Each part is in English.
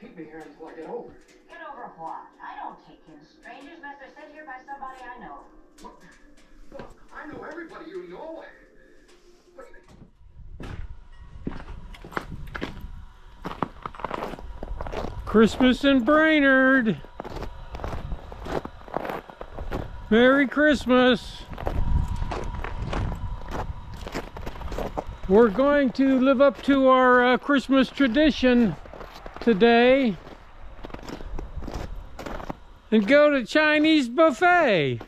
Keep me here until I get over. Get over what? I don't take in strangers unless they're sent here by somebody I know. Look, I know everybody you know. Christmas in Brainerd. Merry Christmas. We're going to live up to our Christmas tradition today and go to Chinese buffet.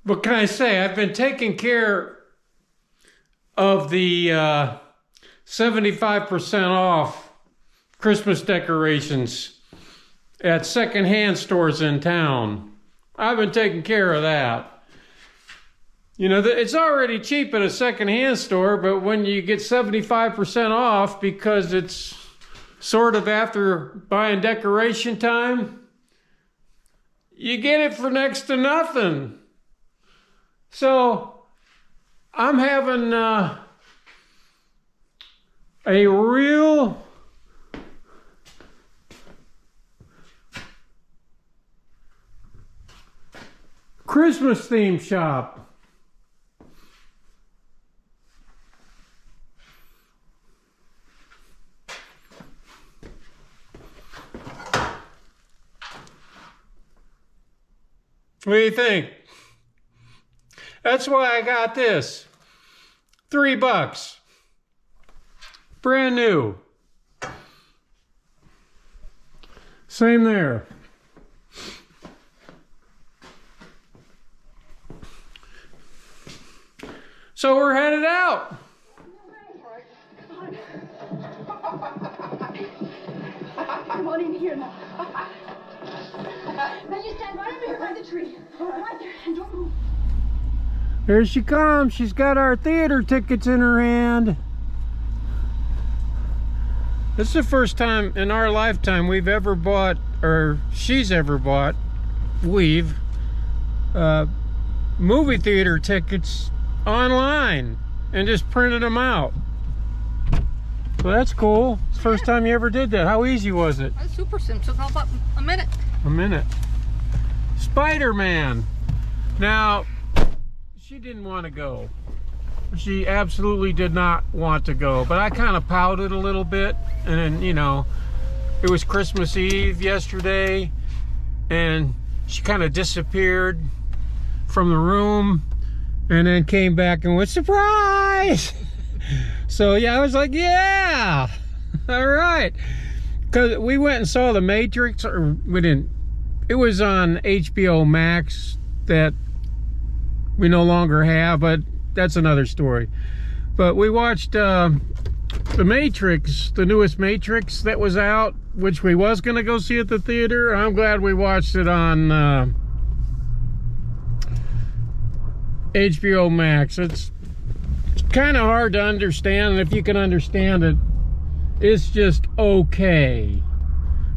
What can I say? I've been taking care of the 75% off Christmas decorations at secondhand stores in town. I've been taking care of that. You know, it's already cheap at a secondhand store, but when you get 75% off because it's sort of after buying decoration time, you get it for next to nothing. So I'm having a real Christmas theme shop. What do you think? That's why I got this. $3. Brand new. Same there. So we're headed out. Come on in here now. Now you stand right over here by the tree. Right there, and don't move. Here she comes. She's got our theater tickets in her hand. This is the first time in our lifetime we've ever bought, or she's ever bought, movie theater tickets online and just printed them out. So that's cool. It's the first time you ever did that. How easy was it? That's super simple. Took about a minute. A minute. Spider-Man. Now, she didn't want to go. She absolutely did not want to go, but I kind of pouted a little bit, and then, you know, it was Christmas Eve yesterday, and she kind of disappeared from the room, and then came back and went, surprise! So yeah, I was like, yeah, all right. Because we went and saw The Matrix, or we didn't, it was on HBO Max that we no longer have, but that's another story. But we watched The Matrix, the newest Matrix that was out, which we was going to go see at the theater. I'm glad we watched it on HBO Max. It's kind of hard to understand, and if you can understand it, it's just okay.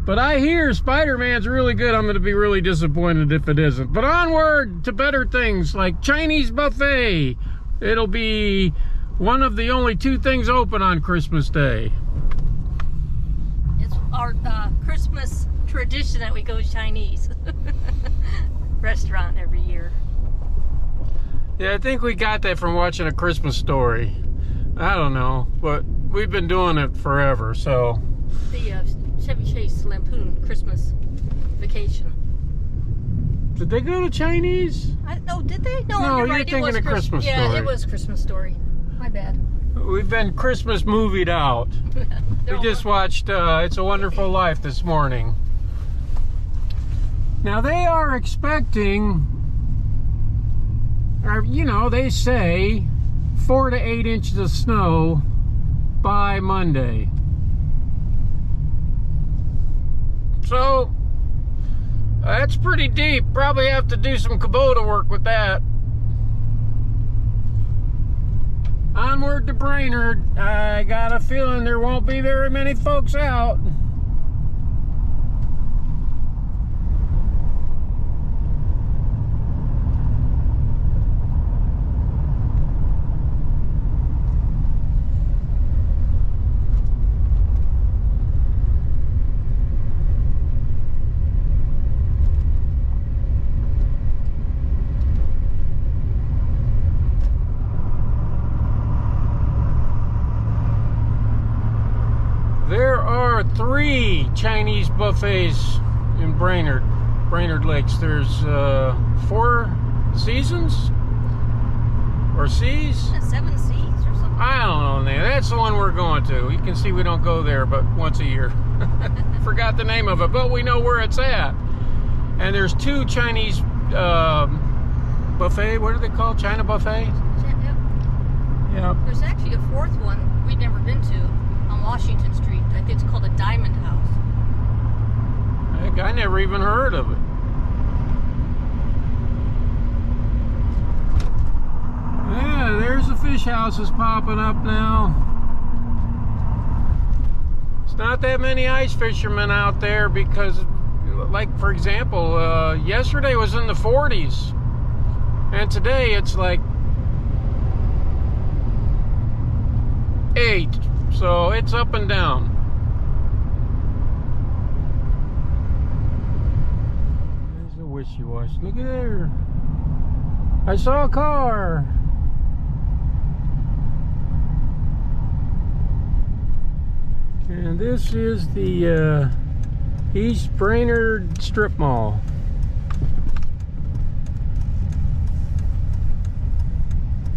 But I hear Spider-Man's really good. I'm going to be really disappointed if it isn't. But onward to better things like Chinese buffet. It'll be one of the only 2 things open on Christmas Day. It's our Christmas tradition that we go Chinese restaurant every year. Yeah, I think we got that from watching A Christmas Story. I don't know, but we've been doing it forever, so. The Chevy Chase Lampoon Christmas Vacation. Did they go to Chinese? No, did they? No, No, you're you're right. thinking of Christmas Story. Yeah, it was Christmas Story. My bad. We've been Christmas movied out. We just watched It's a Wonderful Life this morning. Now they are expecting, you know, they say 4 to 8 inches of snow by Monday. So that's pretty deep. Probably have to do some Kubota work with that. Onward to Brainerd. I got a feeling there won't be very many folks out. There are 3 Chinese buffets in Brainerd Lakes. There's 4 Seasons or Seas. 7 Seas or something. I don't know. That's the one we're going to. You can see we don't go there but once a year. Forgot the name of it, but we know where it's at. And there's 2 Chinese buffet. What are they called? China buffet? Yep. There's actually a 4th one we've never been to on Washington Street. I think it's called a Diamond House. Heck, I never even heard of it. Yeah, there's the fish houses popping up now. It's not that many ice fishermen out there because, like, for example, yesterday was in the 40s. And today it's like 8. So it's up and down. There's a wishy-washy. Look at there. I saw a car. And this is the East Brainerd Strip Mall.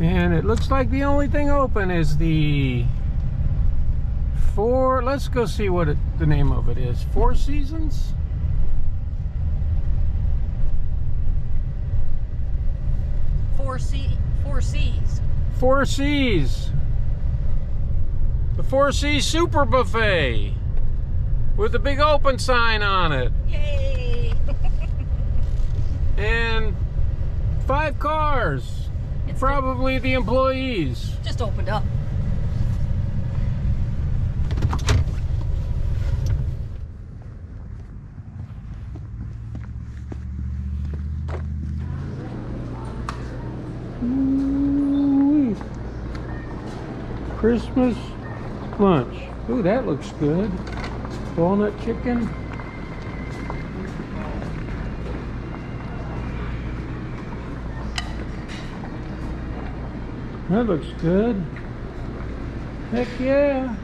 And it looks like the only thing open is the let's go see what the name of it is. 4 Seasons? Four Seas. 4 Seas. The 4 Seas Super Buffet with a big open sign on it. Yay! And 5 cars. It's Probably the employees. just opened up. Ooh-wee. Christmas lunch. Ooh, that looks good. Walnut chicken. That looks good. Heck yeah.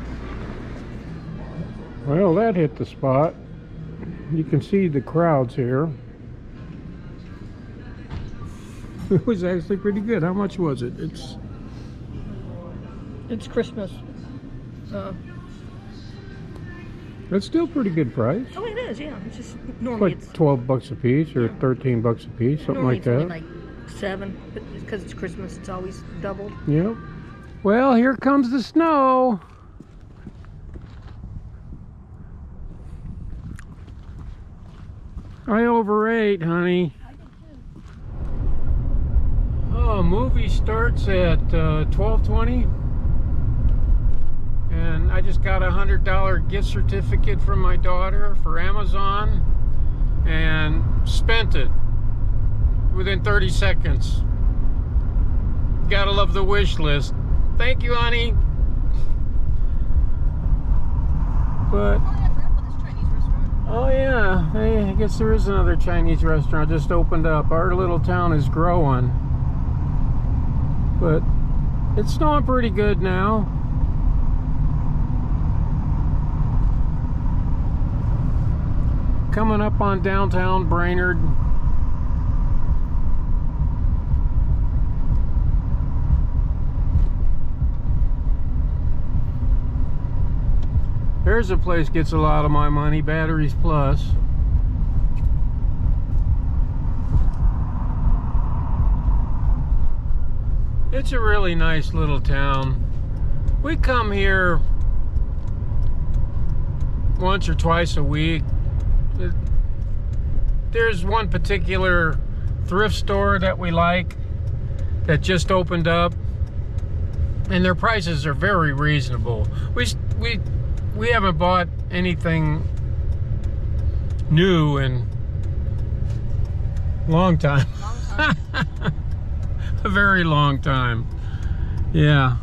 Well, that hit the spot. You can see the crowds here. It was actually pretty good. How much was it? It's Christmas. That's still pretty good price. Oh, it is, yeah. It's just It's normally like 12 bucks a piece or 13 bucks a piece, something normally like it's only that. like 7, but because it's Christmas, it's always doubled. Yep. Well, here comes the snow. I overate, honey. Oh, movie starts at 12:20, and I just got a $100 gift certificate from my daughter for Amazon, and spent it within 30 seconds. Gotta love the wish list. Thank you, honey. But Oh, yeah, I forgot about this Chinese restaurant. oh yeah, hey, I guess there is another Chinese restaurant just opened up. Our little town is growing, but it's snowing pretty good now. Coming up on downtown Brainerd. There's a place gets a lot of my money, Batteries Plus. It's a really nice little town. We come here once or twice a week. There's one particular thrift store that we like that just opened up, and their prices are very reasonable. We haven't bought anything new in a long time. Long time. A very long time. Yeah.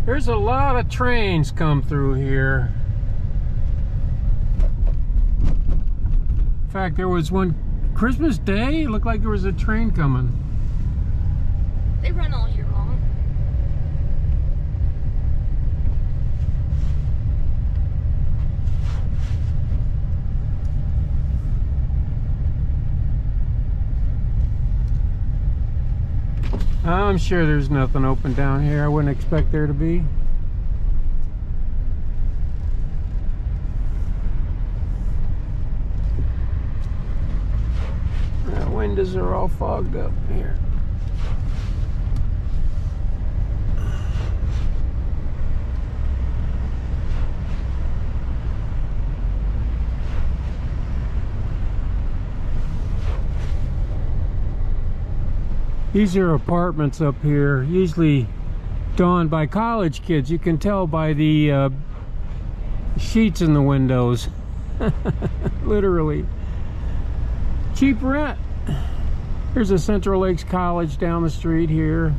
There's a lot of trains come through here. In fact, there was one Christmas Day. It looked like there was a train coming. They run all year long. I'm sure there's nothing open down here. I wouldn't expect there to be. The windows are all fogged up here. These are apartments up here, usually donned by college kids. You can tell by the sheets in the windows. Literally. Cheap rent. There's a Central Lakes College down the street here.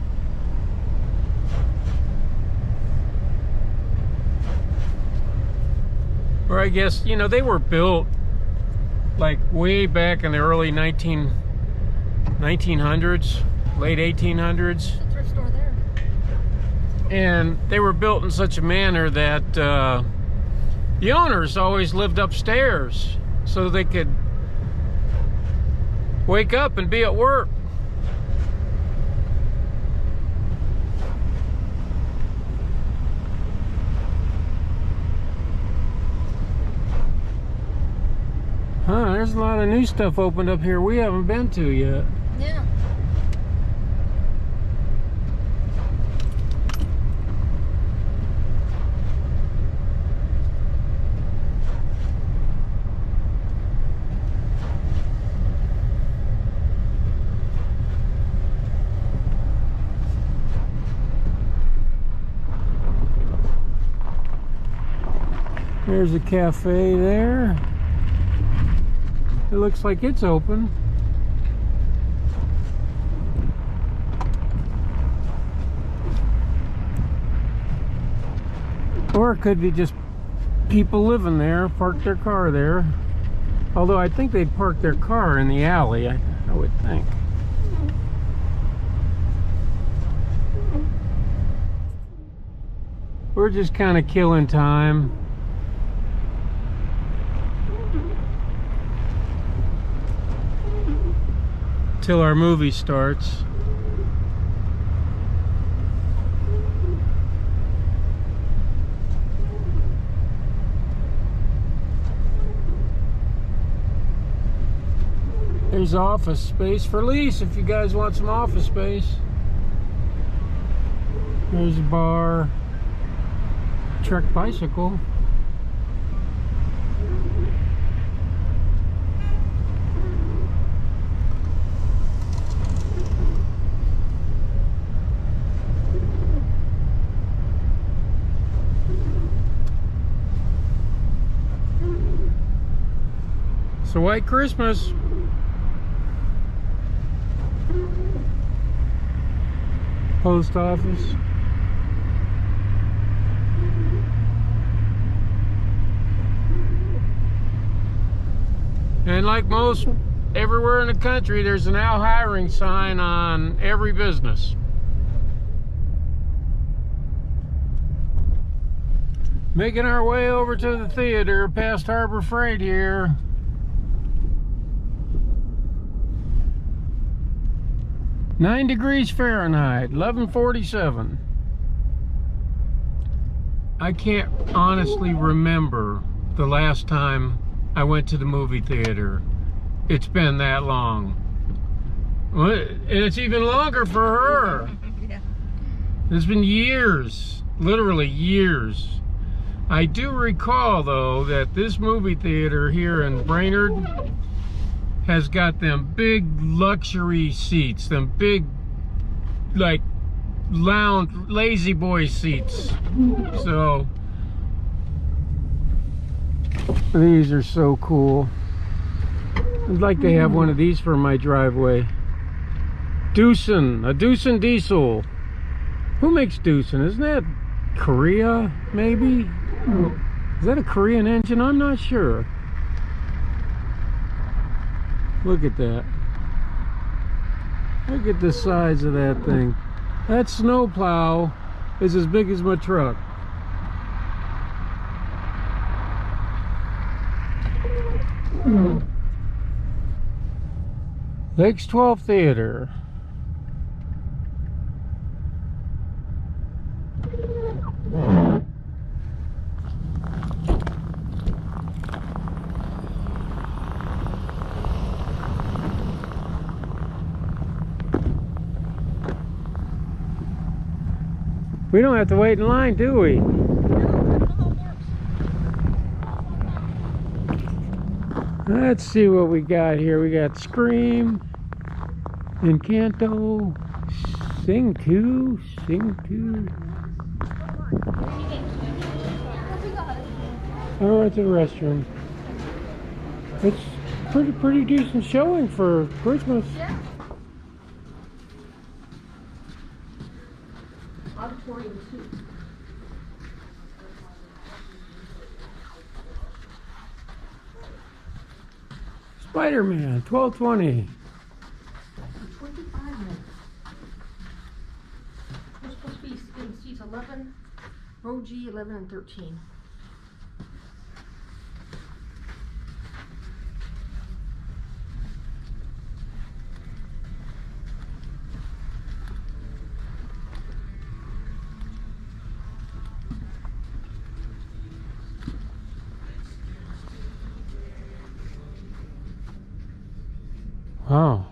Or I guess, you know, they were built like way back in the early 1900s. Late 1800s. The thrift store there. And they were built in such a manner that the owners always lived upstairs so they could wake up and be at work. Huh, there's a lot of new stuff opened up here we haven't been to yet. Yeah. There's a cafe there. It looks like it's open. Or it could be just people living there, parked their car there. Although I think they'd park their car in the alley, I would think. We're just kind of killing time. Till our movie starts. There's office space for lease if you guys want some office space. There's a bar. Trek bicycle. It's a white Christmas. Post office. And like most everywhere in the country, there's a now hiring sign on every business. Making our way over to the theater past Harbor Freight here. 9 degrees Fahrenheit, 1147. I can't honestly remember the last time I went to the movie theater. It's been that long. And it's even longer for her. Yeah. It's been years, literally years. I do recall, though, that this movie theater here in Brainerd has got them big luxury seats, them big, like, lounge, lazy boy seats. So, these are so cool. I'd like to have one of these for my driveway. Doosan, a Doosan diesel. Who makes Doosan? Isn't that Korea, maybe? Is that a Korean engine? I'm not sure. Look at that. Look at the size of that thing. That snowplow is as big as my truck. Lakes 12 Theater. We don't have to wait in line, do we? Let's see what we got here. We got Scream, Encanto, Sing 2, Sing 2. Oh, it's a restroom. It's pretty decent showing for Christmas. Yeah. Auditorium 2. Spider-Man, 1220. 25 minutes. We're supposed to be in seats 11, row G, 11, and 13. Wow.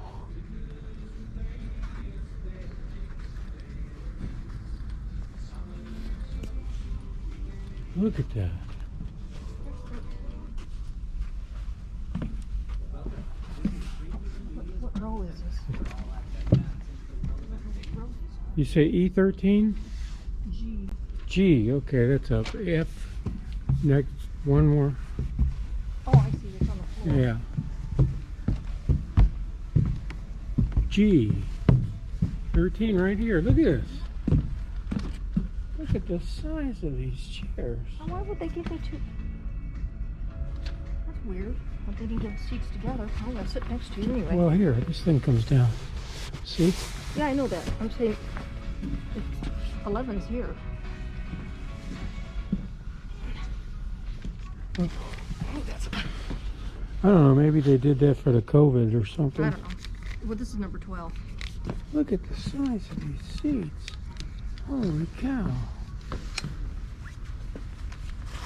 Look at that. What row is this? You say E13? G. G, okay, that's up. F, next, one more. Oh, I see. It's on the floor. Yeah. G, 13 right here. Look at this. Look at the size of these chairs. Oh, why would they give me two? That's weird. But they didn't give the seats together. I'm gonna sit next to you anyway. Well, here, this thing comes down. See? Yeah, I know that. I'm saying 11's here. I don't know, maybe they did that for the COVID or something. I don't know. Well, this is number 12. Look at the size of these seats. Holy cow.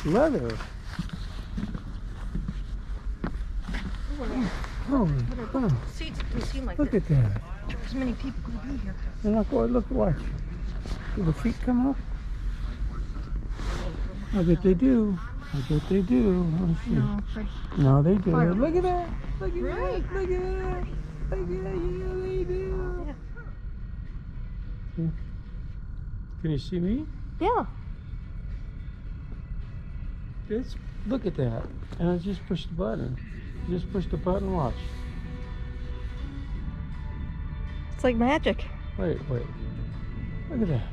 Leather. Holy cow. Seats don't seem like Look there. at that. As many people could be here. And look, watch. Do the feet come up? I bet they do. I bet they do. Let's see. No, No, they do. Fire. Look at that. Look at Right. that. Look at that. Look at that. Yeah, they do. Yeah. Can you see me? Yeah. Look at that. And I just pushed the button. Just push the button, watch. It's like magic. Wait. Look at that.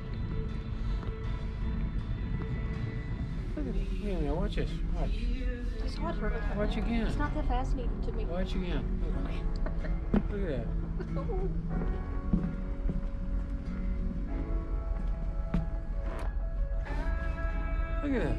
Look at it. Yeah, watch this. Watch. I saw it for Watch again. It's not that fascinating to me. Watch again. Look at that. Look at that.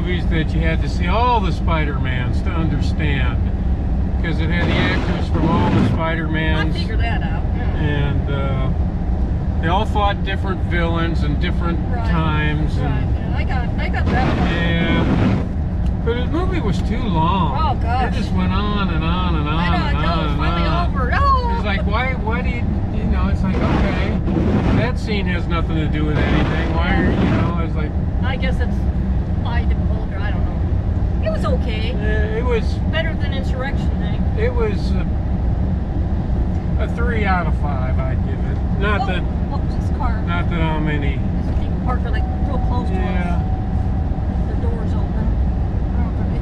movies that you had to see all the Spider-Mans to understand, because it had the actors from all the I Spider-Mans, figured that out. Yeah. and they all fought different villains and different times. Right. And, Yeah, I got that one. yeah, but the movie was too long. Oh gosh. It just went on and on and on I know. and Until on it's and finally on. over. Oh. It's like, why do you know, it's like, okay, that scene has nothing to do with anything. Why are, it's like, I guess it's older. I don't know. It was okay. it was Better than Insurrection Day. It was a 3 out of 5, I'd give it. Not that this car. not that I'm any. These people parked like real close to us. Yeah. Their doors open. I don't know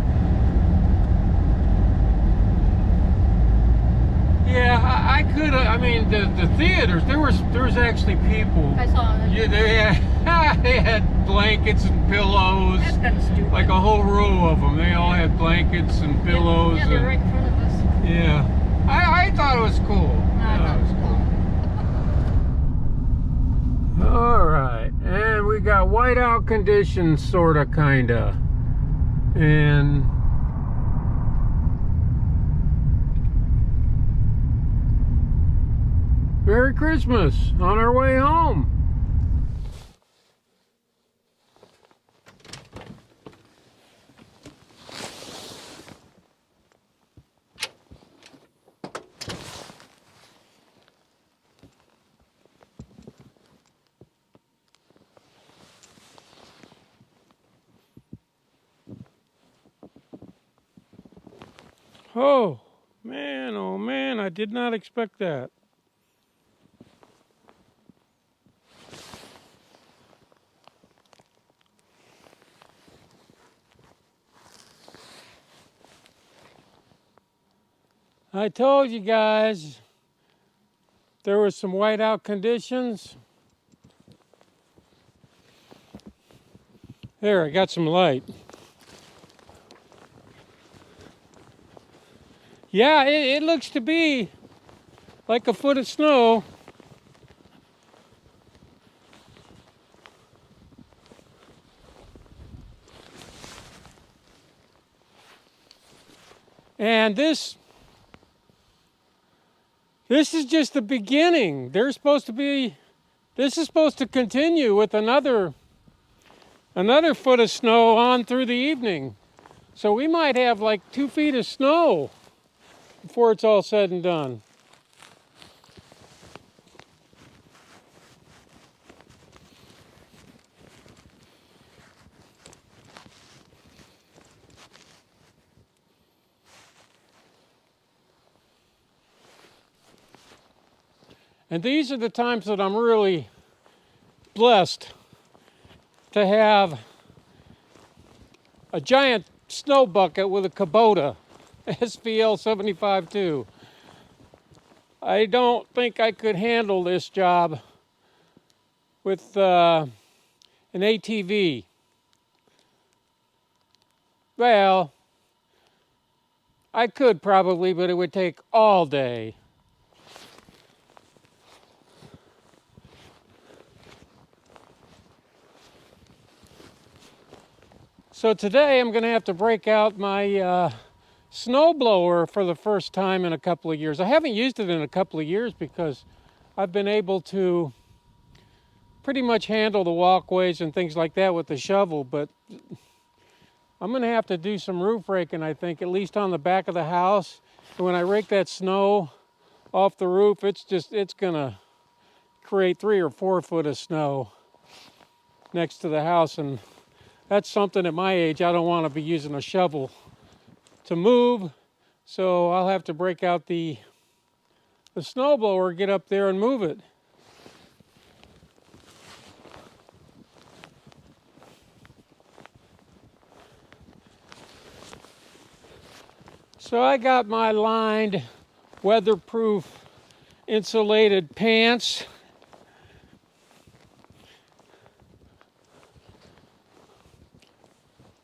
Yeah, I could have. I mean, the theaters. There was actually people. I saw it. Yeah, they had blankets and pillows. That's kind of stupid. Like a whole row of them. They all had blankets and pillows. Yeah, they're and, right in front of us. Yeah, I thought it was cool. I thought it was cool. All right, and we got whiteout conditions, sorta, kinda, and Merry Christmas on our way home. Oh man, I did not expect that. I told you guys there was some whiteout conditions. There, I got some light. Yeah, it looks to be like a foot of snow. And this is just the beginning. This is supposed to continue with another foot of snow on through the evening. So we might have like 2 feet of snow before it's all said and done. And these are the times that I'm really blessed to have a giant snow bucket with a Kubota SVL 75-2. I don't think I could handle this job with an ATV. Well, I could probably, but it would take all day. So today I'm going to have to break out my snowblower for the first time in a couple of years. I haven't used it in a couple of years because I've been able to pretty much handle the walkways and things like that with the shovel, but I'm going to have to do some roof raking, I think, at least on the back of the house. And when I rake that snow off the roof, it's going to create 3 or 4 foot of snow next to the house, and that's something at my age I don't want to be using a shovel to move, so I'll have to break out the snowblower, get up there and move it. So I got my lined, weatherproof, insulated pants.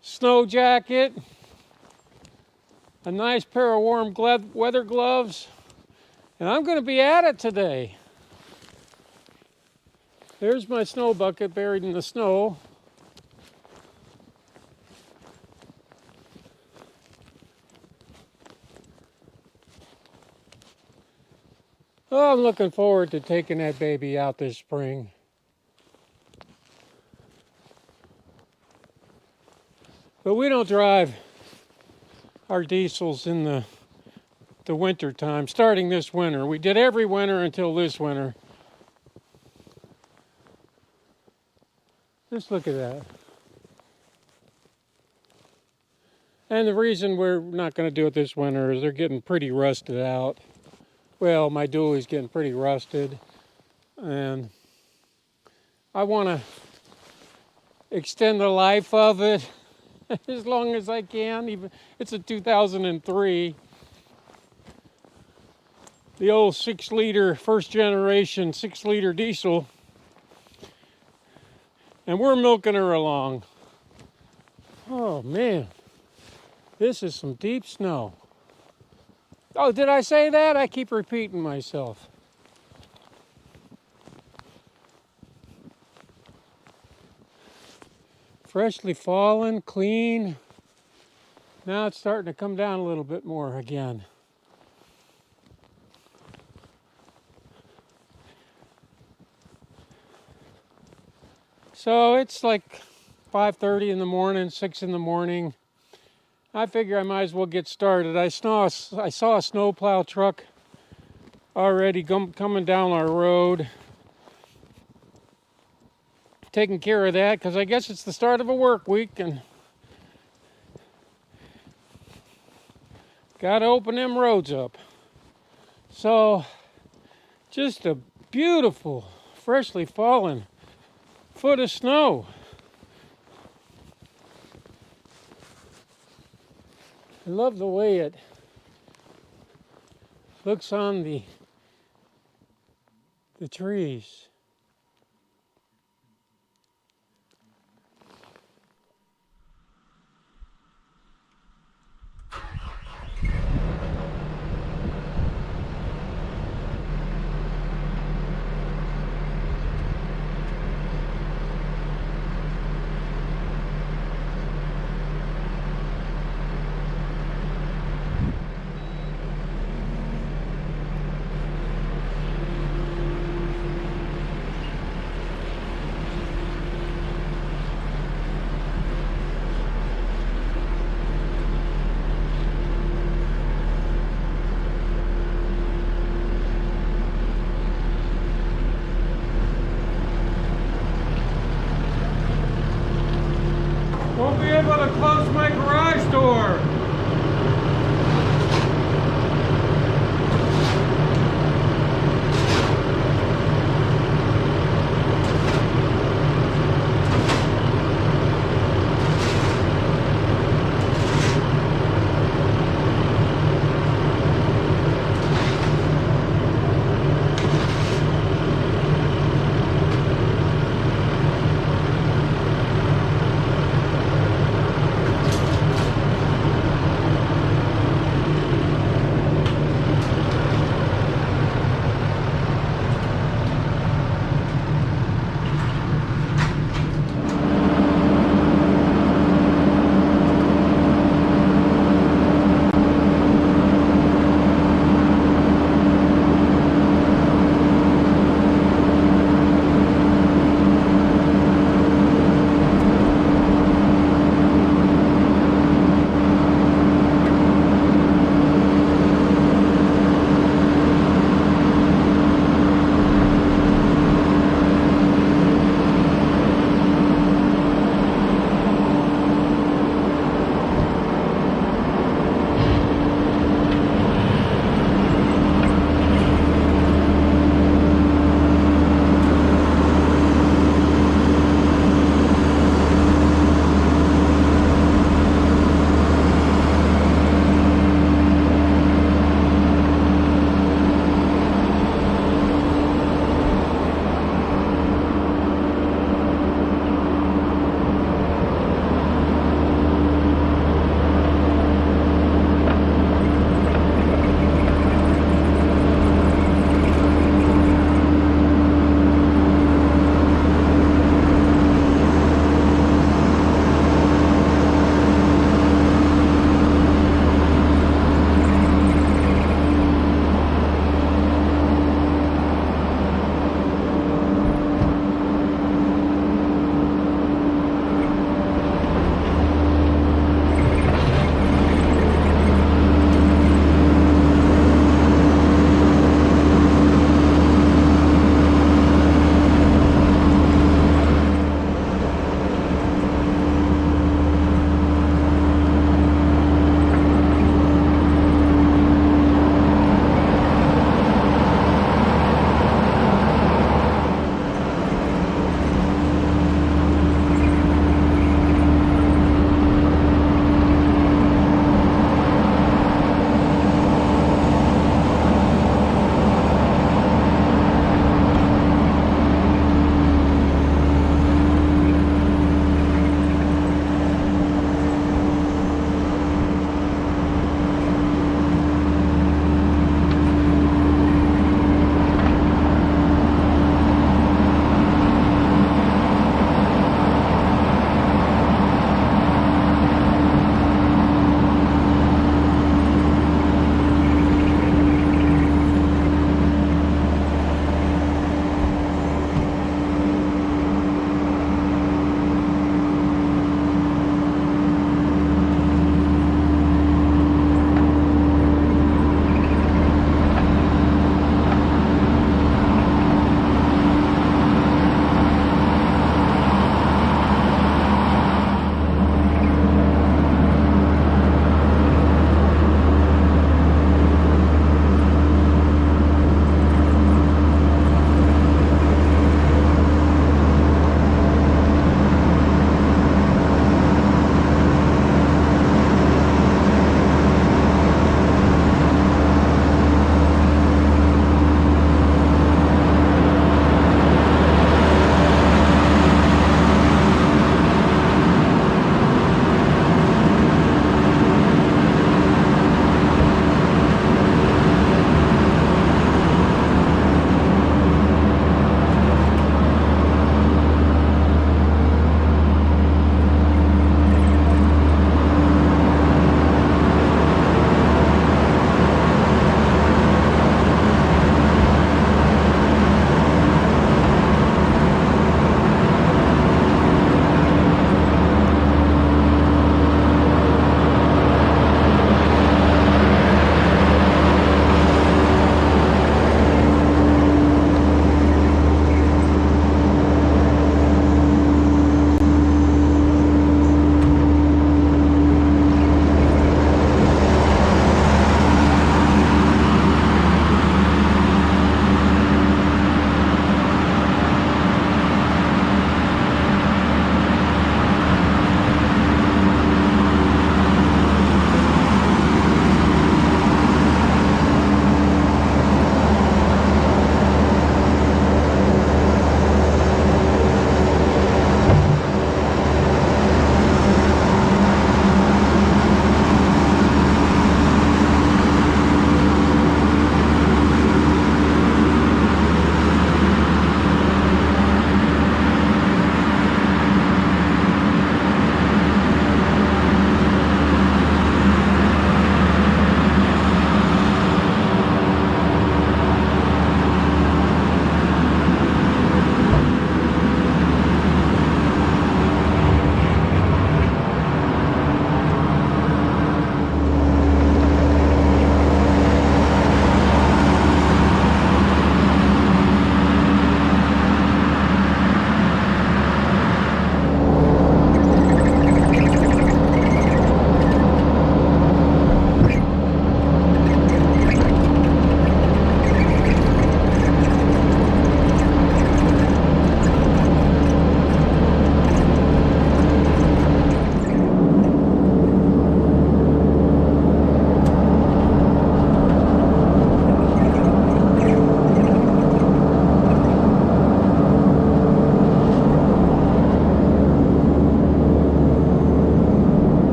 Snow jacket, a nice pair of warm weather gloves, and I'm going to be at it today. There's my snow bucket buried in the snow. I'm looking forward to taking that baby out this spring. But we don't drive our diesels in the winter time, starting this winter. We did every winter until this winter. Just look at that. And the reason we're not going to do it this winter is they're getting pretty rusted out. Well, my dually's getting pretty rusted. And I want to extend the life of it as long as I can. Even it's a 2003. The old 6-liter, first generation 6-liter diesel. And we're milking her along. Oh man, this is some deep snow. Oh, did I say that? I keep repeating myself. Freshly fallen, clean. Now it's starting to come down a little bit more again. So it's like 5:30 in the morning, 6 in the morning. I figure I might as well get started. I saw a snowplow truck already coming down our road, taking care of that because I guess it's the start of a work week and got to open them roads up. So just a beautiful, freshly fallen foot of snow. I love the way it looks on the trees.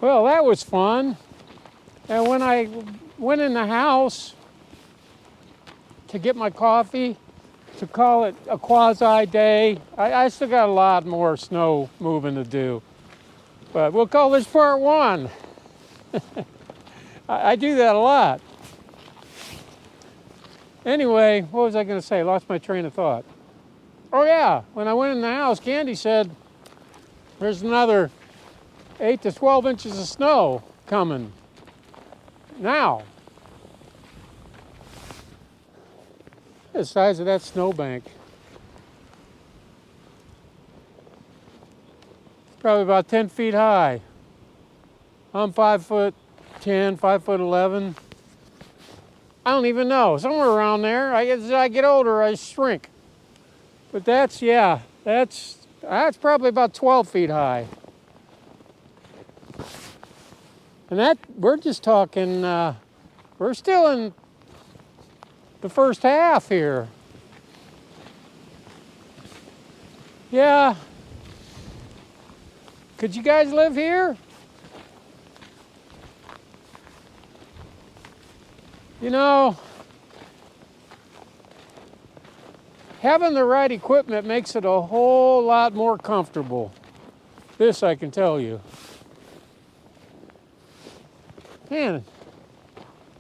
Well, that was fun. And when I went in the house to get my coffee, to call it a quasi day, I still got a lot more snow moving to do. But we'll call this part one. I do that a lot. Anyway, what was I going to say? Lost my train of thought. Oh yeah, when I went in the house, Candy said, there's another 8 to 12 inches of snow coming now. The size of that snowbank. It's probably about 10 feet high. I'm 5'10", 5'11". I don't even know. Somewhere around there. As I get older, I shrink. But that's probably about 12 feet high. And that, we're just talking, we're still in the first half here. Yeah. Could you guys live here? You know, having the right equipment makes it a whole lot more comfortable. This I can tell you. Man,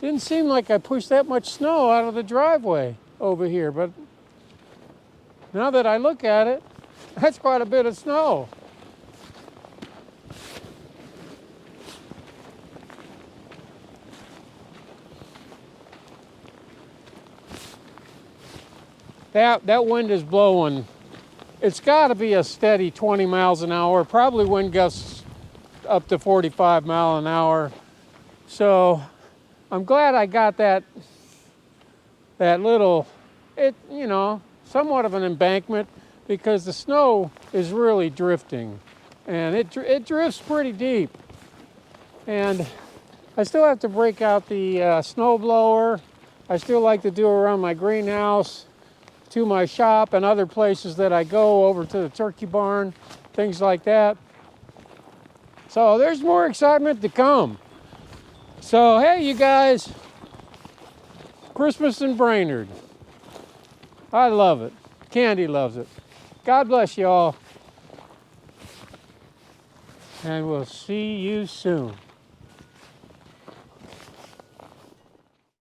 didn't seem like I pushed that much snow out of the driveway over here, but now that I look at it, that's quite a bit of snow. That wind is blowing. It's got to be a steady 20 miles an hour, probably wind gusts up to 45 mile an hour. So I'm glad I got that little, somewhat of an embankment, because the snow is really drifting, and it drifts pretty deep. And I still have to break out the snow blower. I still like to do around my greenhouse, to my shop, and other places that I go, over to the turkey barn, things like that. So there's more excitement to come. So hey, you guys, Christmas in Brainerd. I love it. Candy loves it. God bless you all. And we'll see you soon.